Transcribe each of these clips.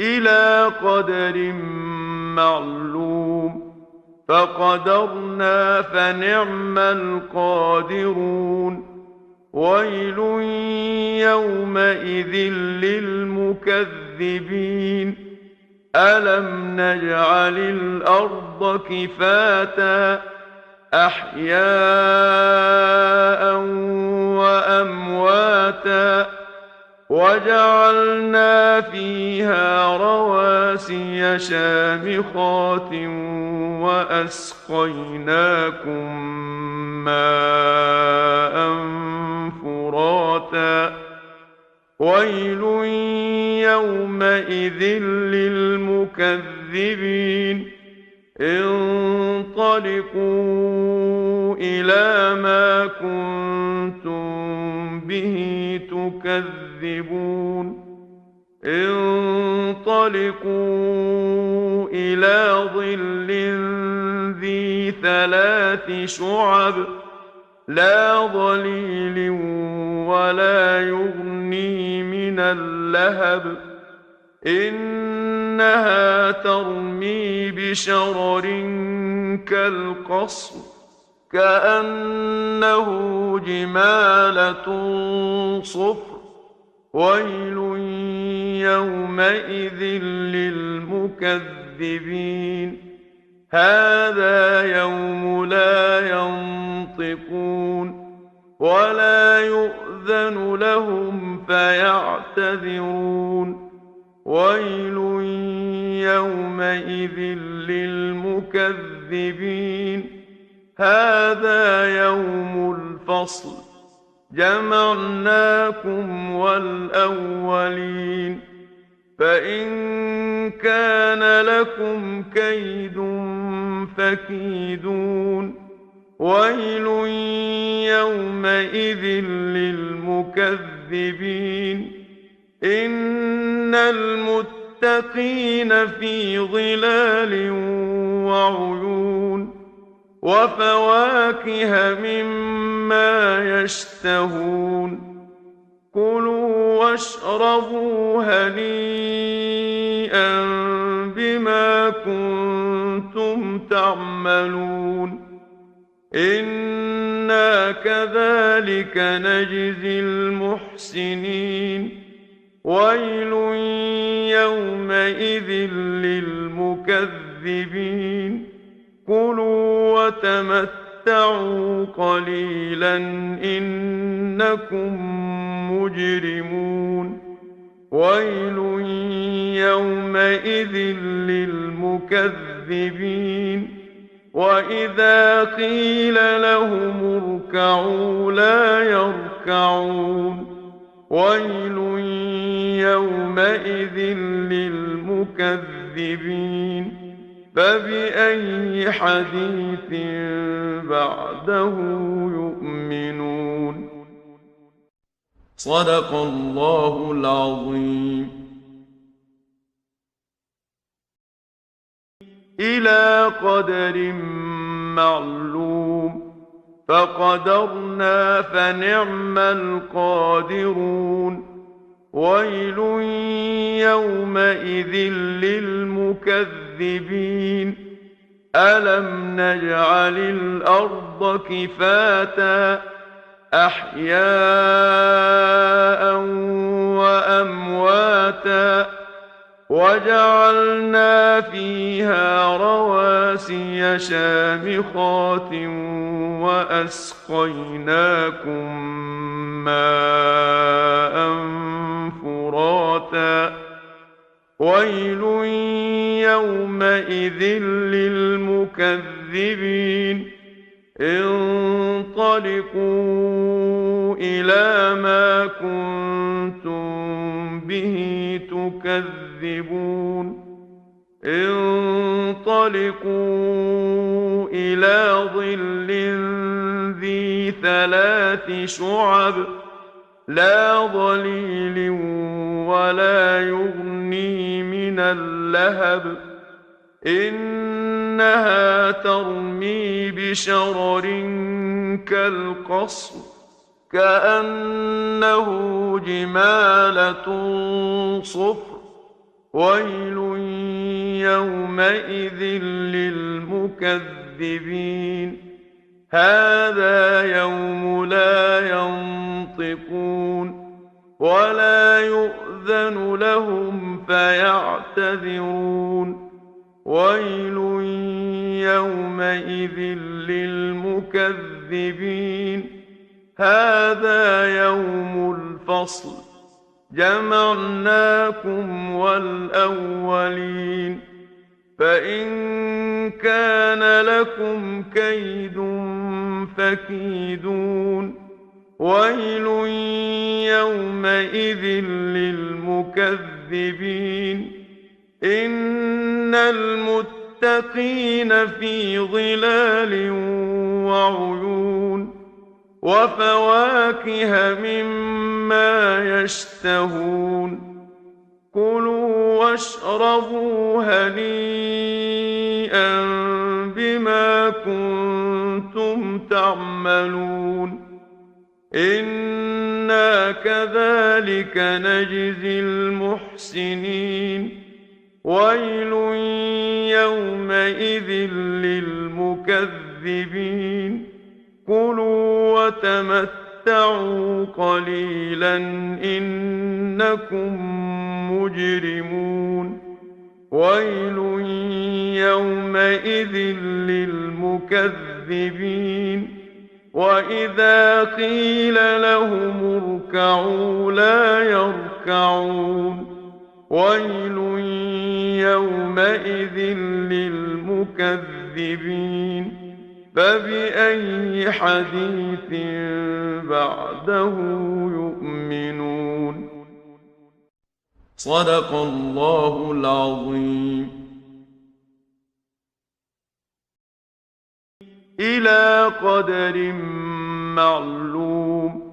إلى قدر معلوم فقدرنا فنعم القادرون ويل يومئذ للمكذبين ألم نجعل الأرض كفاتا أحياء وأمواتا وجعلنا فيها رواسي شامخات وأسقيناكم ماء فراتا ويل يومئذ للمكذبين انطلقوا إلى ما كنتم به تكذبون انطلقوا إلى ظل ذي 3 شعب لا ظليل ولا يغني من اللهب إنها ترمي بشرر كالقصر كأنه جمالة صفر ويل يومئذ للمكذبين هذا يوم لا ينطقون ولا يؤذن لهم فيعتذرون ويل يومئذ للمكذبين هذا يوم الفصل جمعناكم والأولين فإن كان لكم كيد فكيدون ويل يومئذ للمكذبين إن المتقين في ظلال وعيون وفواكه مما يشتهون كلوا واشربوا هنيئا بما كنتم تعملون إنا كذلك نجزي المحسنين ويل يومئذ للمكذبين كلوا وتمتعوا قليلا إنكم مجرمون ويل يومئذ للمكذبين وإذا قيل لهم اركعوا لا يركعون ويل يومئذ للمكذبين فبأي حديث بعده يؤمنون صدق الله العظيم إلى قدر معلوم فقدرنا فنعم القادرون ويل يومئذ للمكذبين ألم نجعل الأرض كفاتا أحياء وأمواتا وجعلنا فيها رواسي شامخات وأسقيناكم ماء فراتا ويل يومئذ للمكذبين انطلقوا إلى ما كنتم به تكذبون انطلقوا إلى ظل ذي 3 شعب لا ظليل ولا يغني من اللهب إنها ترمي بشرر كالقصر كأنه جمالة صفر ويل يومئذ للمكذبين هذا يوم لا ينطقون ولا يؤذن لهم فيعتذرون ويل يومئذ للمكذبين هذا يوم الفصل جمعناكم والأولين فإن كان لكم كيد فكيدون ويل يومئذ للمكذبين إن المتقين في ظلال وعيون وفواكه مما يشتهون كلوا واشربوا هنيئا بما كنتم تعملون إنا كذلك نجزي المحسنين ويل يومئذ للمكذبين كلوا وتمتعوا قليلا إنكم مجرمون ويل يومئذ للمكذبين وإذا قيل لهم اركعوا لا يركعون ويل يومئذ للمكذبين فبأي حديث بعده يؤمنون صدق الله العظيم إلى قدر معلوم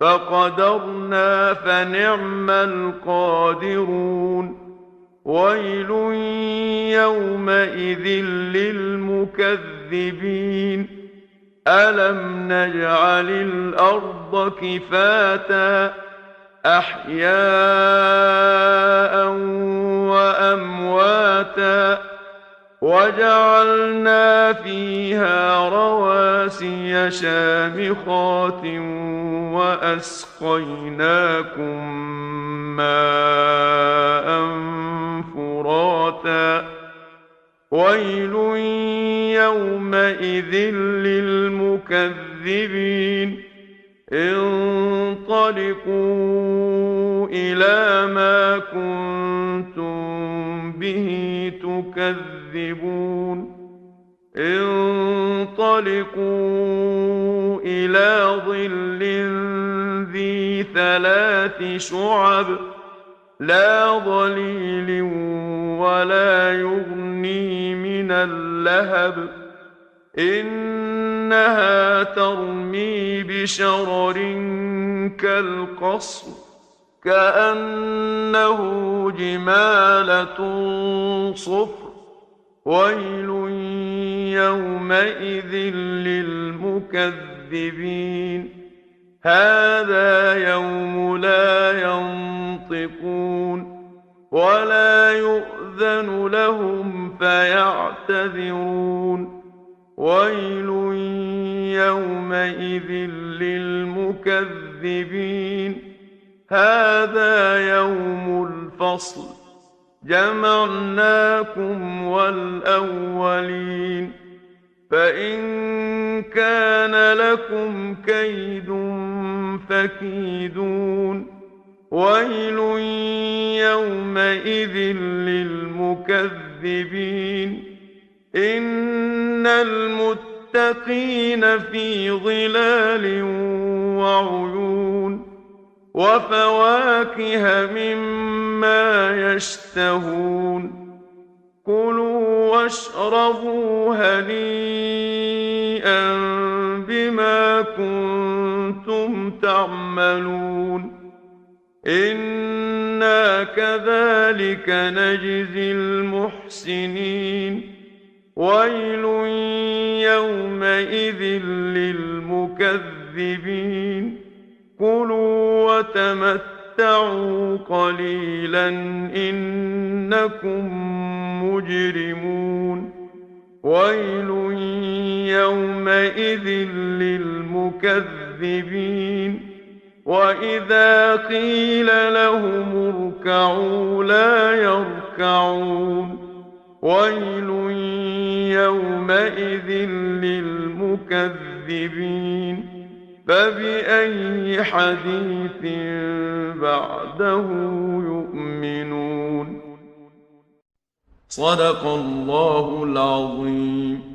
فقدرنا فنعم القادرون ويل يومئذ للمكذبين ألم نجعل الأرض كفاتا أحياء وأمواتا وجعلنا فيها رواسي شامخات وأسقيناكم ماء فراتا ويل يومئذ للمكذبين انطلقوا إلى ما كنتم به تكذبون انطلقوا إلى ظل ذي 3 شعب لا ظليل ولا يغني من اللهب إنها ترمي بشرر كالقصر كأنه جمالة صفر ويل يومئذ للمكذبين هذا يوم لا ينطقون ولا يؤذن لهم فيعتذرون ويل يومئذ للمكذبين هذا يوم الفصل جمعناكم والأولين فإن كان لكم كيد فكيدون ويل يومئذ للمكذبين إن المتقين في ظلال وعيون وفواكه مما يشتهون كلوا واشربوا هنيئا بما كنتم تعملون إنا كذلك نجزي المحسنين ويل يومئذ للمكذبين كلوا تَمَتَّعُوا قَلِيلًا إِنَّكُم مُّجْرِمُونَ وَيْلٌ يَوْمَئِذٍ لِّلْمُكَذِّبِينَ وَإِذَا قِيلَ لَهُمُ ارْكَعُوا لَا يَرْكَعُونَ وَيْلٌ يَوْمَئِذٍ لِّلْمُكَذِّبِينَ فَبِأَيِّ حَدِيثٍ بَعْدَهُ يُؤْمِنُونَ صدق الله العظيم.